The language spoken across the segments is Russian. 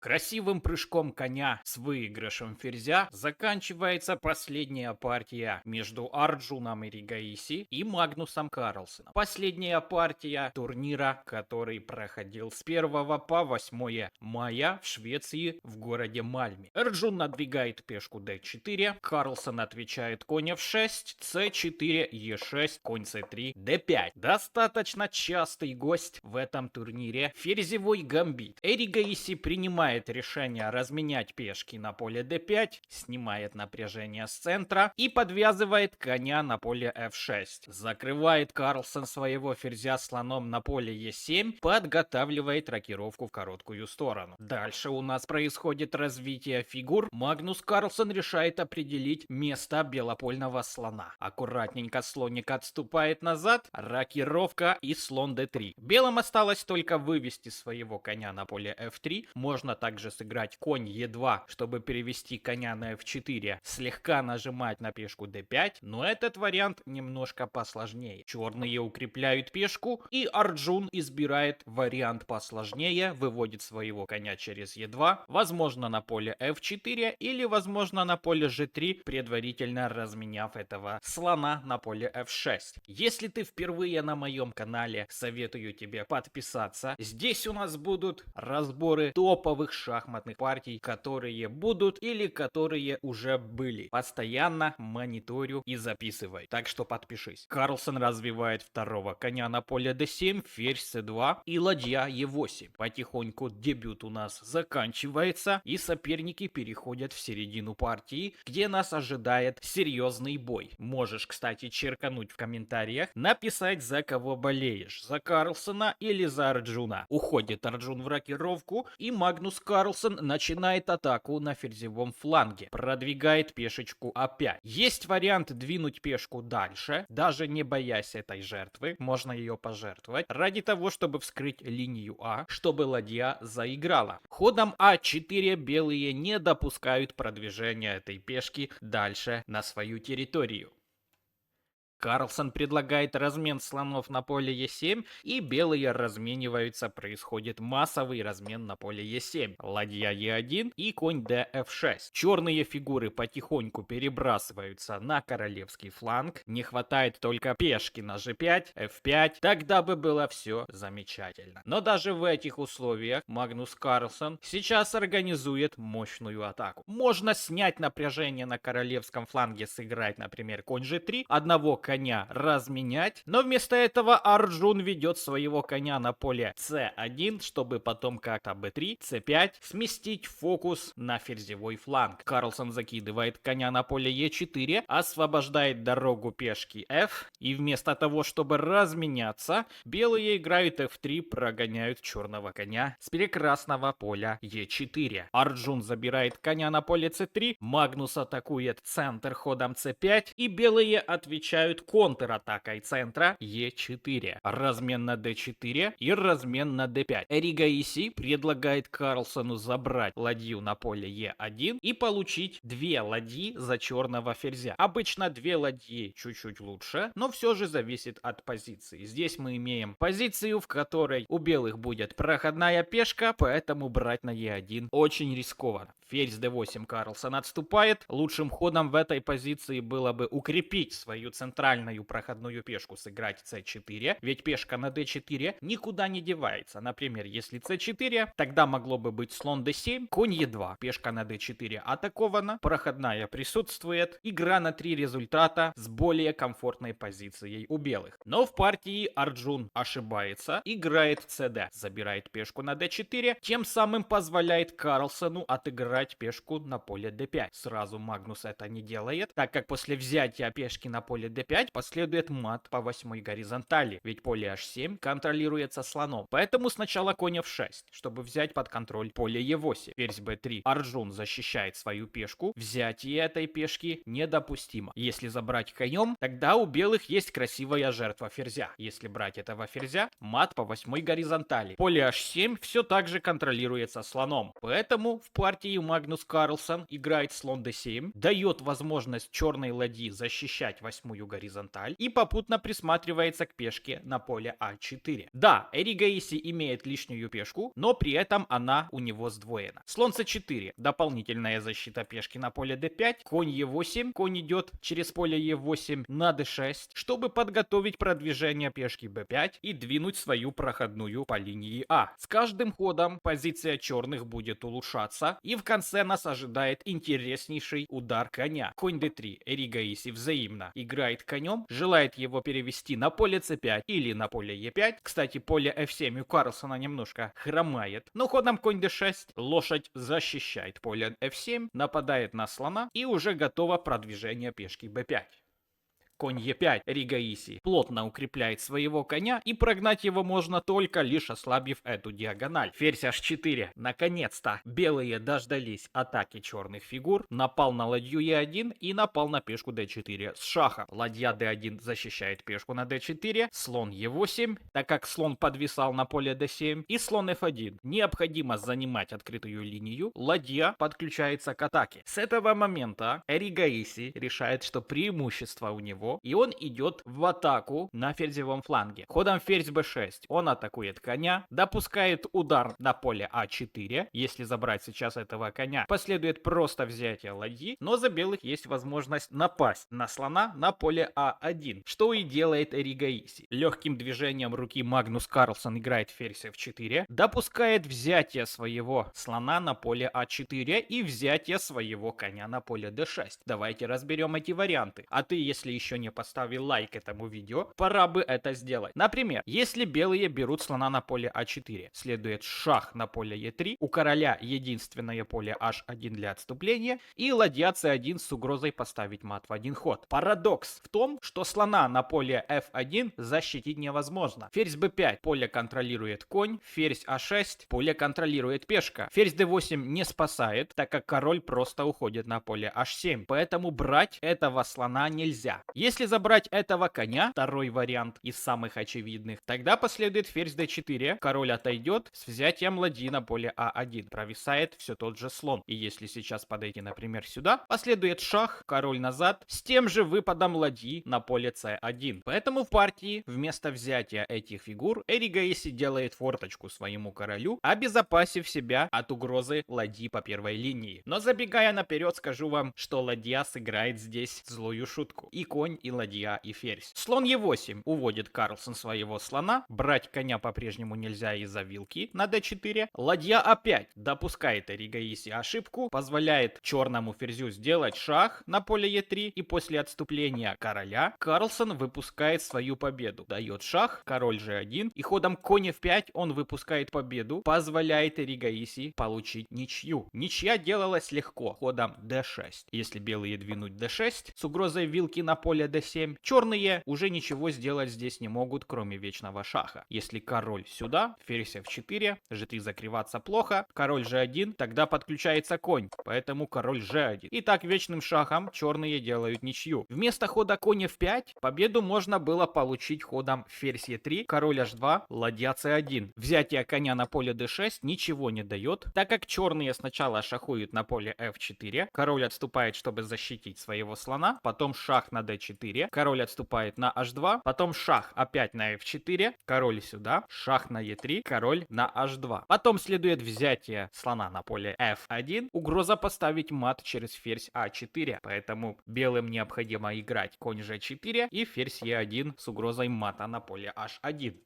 Красивым прыжком коня с выигрышем ферзя заканчивается последняя партия между Арджуном Эригаиси и Магнусом Карлсеном. Последняя партия турнира, который проходил с 1 по 8 мая в Швеции в городе Мальме. Арджун надвигает пешку d4, Карлсон отвечает конь f6, c4, e6, конь c3, d5. Достаточно частый гость в этом турнире ферзевой гамбит. Эригаиси принимает решение разменять пешки на поле d5, снимает напряжение с центра и подвязывает коня на поле f6. Закрывает Карлсон своего ферзя слоном на поле e7, подготавливает рокировку в короткую сторону. Дальше у нас происходит развитие фигур. Магнус Карлсон решает определить место белопольного слона. Аккуратненько слоник отступает назад, рокировка и слон d3. Белым осталось только вывести своего коня на поле f3. Можно также сыграть конь e2, чтобы перевести коня на f4, слегка нажимать на пешку d5, но этот вариант немножко посложнее. Черные укрепляют пешку, и Арджун избирает вариант посложнее, выводит своего коня через e2, возможно на поле f4 или возможно на поле g3, предварительно разменяв этого слона на поле f6. Если ты впервые на моем канале, советую тебе подписаться. Здесь у нас будут разборы топовых шахматных партий, которые будут или которые уже были. Постоянно мониторю и записывай. Так что подпишись. Карлсон развивает второго коня на поле d7, ферзь c2 и ладья e8. Потихоньку дебют у нас заканчивается, и соперники переходят в середину партии, где нас ожидает серьезный бой. Можешь, кстати, черкануть в комментариях, написать, за кого болеешь, за Карлсона или за Арджуна. Уходит Арджун в рокировку, и Магнус Карлсон начинает атаку на ферзевом фланге. Продвигает пешечку А5. Есть вариант двинуть пешку дальше, даже не боясь этой жертвы. Можно ее пожертвовать ради того, чтобы вскрыть линию А, чтобы ладья заиграла. Ходом А4 белые не допускают продвижения этой пешки дальше на свою территорию. Карлсон предлагает размен слонов на поле Е7, и белые размениваются. Происходит массовый размен на поле Е7. Ладья Е1 и конь Дф6. Черные фигуры потихоньку перебрасываются на королевский фланг. Не хватает только пешки на G5, F5. Тогда бы было все замечательно. Но даже в этих условиях Магнус Карлсон сейчас организует мощную атаку. Можно снять напряжение на королевском фланге, сыграть, например, конь G3, одного коня разменять, но вместо этого Арджун ведет своего коня на поле c1, чтобы потом как-то b3, c5 сместить фокус на ферзевой фланг. Карлсон закидывает коня на поле e4, освобождает дорогу пешки f, и вместо того, чтобы разменяться, белые играют f3, прогоняют черного коня с прекрасного поля e4. Арджун забирает коня на поле c3, Магнус атакует центр ходом c5, и белые отвечают контратакой центра Е4. Размен на d4 и размен на d5. Эригаиси предлагает Карлсону забрать ладью на поле Е1 и получить две ладьи за черного ферзя. Обычно две ладьи чуть-чуть лучше, но все же зависит от позиции. Здесь мы имеем позицию, в которой у белых будет проходная пешка, поэтому брать на Е1 очень рискованно. Ферзь d8 Карлсон отступает. Лучшим ходом в этой позиции было бы укрепить свою центральную проходную пешку, сыграть c4, ведь пешка на d4 никуда не девается. Например, если c4, тогда могло бы быть слон d7, конь e2, пешка на d4 атакована, проходная присутствует, игра на 3 результата с более комфортной позицией у белых. Но в партии Арджун ошибается, играет cd, забирает пешку на d4, тем самым позволяет Карлсону отыграть пешку на поле d5. Сразу Магнус это не делает, так как после взятия пешки на поле d5 последует мат по 8 горизонтали, ведь поле h7 контролируется слоном. Поэтому сначала конь f6, чтобы взять под контроль поле e8. Ферзь b3. Арджун защищает свою пешку. Взятие этой пешки недопустимо. Если забрать конем, тогда у белых есть красивая жертва ферзя. Если брать этого ферзя, мат по 8 горизонтали. Поле h7 все так же контролируется слоном. Поэтому в партии Магнус Карлсон играет слон d7, дает возможность черной ладьи защищать восьмую горизонталь и попутно присматривается к пешке на поле а4. Да, Эригейси имеет лишнюю пешку, но при этом она у него сдвоена. Слон c4, дополнительная защита пешки на поле d5, конь e8, конь идет через поле e8 на d6, чтобы подготовить продвижение пешки b5 и двинуть свою проходную по линии А. С каждым ходом позиция черных будет улучшаться, и в конце нас ожидает интереснейший удар коня. Конь d3, Эригейси взаимно играет конем, желает его перевести на поле c5 или на поле e5. Кстати, поле f7 у Карлсона немножко хромает, но ходом конь d6 лошадь защищает поле f7, нападает на слона и уже готово продвижение пешки b5. Конь e5 Эригейси плотно укрепляет своего коня, и прогнать его можно только лишь ослабив эту диагональ. Ферзь h4. Наконец-то белые дождались атаки черных фигур. Напал на ладью e1 и напал на пешку d4 с шахом. Ладья d1 защищает пешку на d4, слон e8, так как слон подвисал на поле d7, и слон f1. Необходимо занимать открытую линию. Ладья подключается к атаке. С этого момента Эригейси решает, что преимущество у него, и он идет в атаку на ферзевом фланге. Ходом ферзь b6 он атакует коня, допускает удар на поле а4. Если забрать сейчас этого коня, последует просто взятие ладьи, но за белых есть возможность напасть на слона на поле а1, что и делает Эригейси. Легким движением руки Магнус Карлсон играет ферзь f4, допускает взятие своего слона на поле а4 и взятие своего коня на поле d6. Давайте разберем эти варианты. А ты, если еще не поставил лайк этому видео, пора бы это сделать. Например, если белые берут слона на поле а4, следует шах на поле e3, у короля единственное поле h1 для отступления, и ладья c1 с угрозой поставить мат в один ход. Парадокс в том, что слона на поле f1 защитить невозможно. Ферзь b5, поле контролирует конь, ферзь а6, поле контролирует пешка. Ферзь d8 не спасает, так как король просто уходит на поле h7, поэтому брать этого слона нельзя. Если забрать этого коня, второй вариант из самых очевидных, тогда последует ферзь d4, король отойдет с взятием ладьи на поле а1, провисает все тот же слон. И если сейчас подойти, например, сюда, последует шах, король назад, с тем же выпадом ладьи на поле c1. Поэтому в партии вместо взятия этих фигур Эригейси делает форточку своему королю, обезопасив себя от угрозы ладьи по первой линии. Но забегая наперед, скажу вам, что ладья сыграет здесь злую шутку. И конь, и ладья, и ферзь. Слон e8 уводит Карлсон своего слона. Брать коня по-прежнему нельзя из-за вилки на d4. Ладья a5 допускает Эригейси ошибку, позволяет черному ферзю сделать шах на поле e3, и после отступления короля Карлсон выпускает свою победу. Дает шах, король g1, и ходом конь f5 он выпускает победу, позволяет Эригейси получить ничью. Ничья делалась легко, ходом d6. Если белые двинуть d6 с угрозой вилки на поле d7, черные уже ничего сделать здесь не могут, кроме вечного шаха. Если король сюда, ферзь f4, g3 закрываться плохо, король g1, тогда подключается конь, поэтому король g1. И так вечным шахом черные делают ничью. Вместо хода конь f5 победу можно было получить ходом ферзь e3, король h2, ладья c1. Взятие коня на поле d6 ничего не дает, так как черные сначала шахуют на поле f4, король отступает, чтобы защитить своего слона, потом шах на d4, король отступает на h2, потом шах опять на f4, король сюда, шах на e3, король на h2. Потом следует взятие слона на поле f1, угроза поставить мат через ферзь a4, поэтому белым необходимо играть конь g4 и ферзь e1 с угрозой мата на поле h1.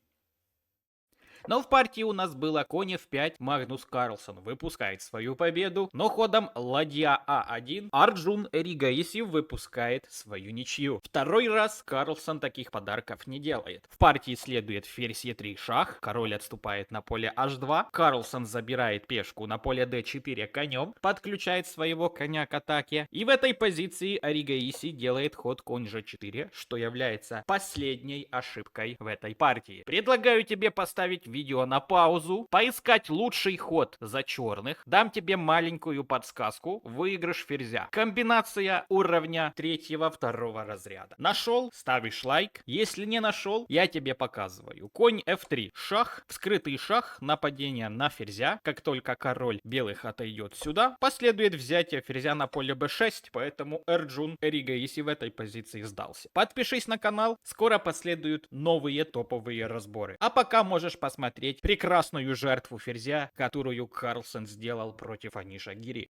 Но в партии у нас было конь f5, Магнус Карлсон выпускает свою победу, но ходом ладья а1 Арджун Эригейси выпускает свою ничью. Второй раз Карлсон таких подарков не делает. В партии следует ферзь e3 шах, король отступает на поле h2, Карлсон забирает пешку на поле d4 конем, подключает своего коня к атаке, и в этой позиции Эригейси делает ход конь g4, что является последней ошибкой в этой партии. Предлагаю тебе поставить видео на паузу, поискать лучший ход за черных. Дам тебе маленькую подсказку. Выигрыш ферзя. Комбинация уровня 3-2 разряда. Нашел? Ставишь лайк. Если не нашел, я тебе показываю. Конь f3. Шах. Вскрытый шах. Нападение на ферзя. Как только король белых отойдет сюда, последует взятие ферзя на поле b6. Поэтому Арджун Эригейси в этой позиции сдался. Подпишись на канал. Скоро последуют новые топовые разборы. А пока можешь посмотреть прекрасную жертву ферзя, которую Карлсон сделал против Аниша Гири.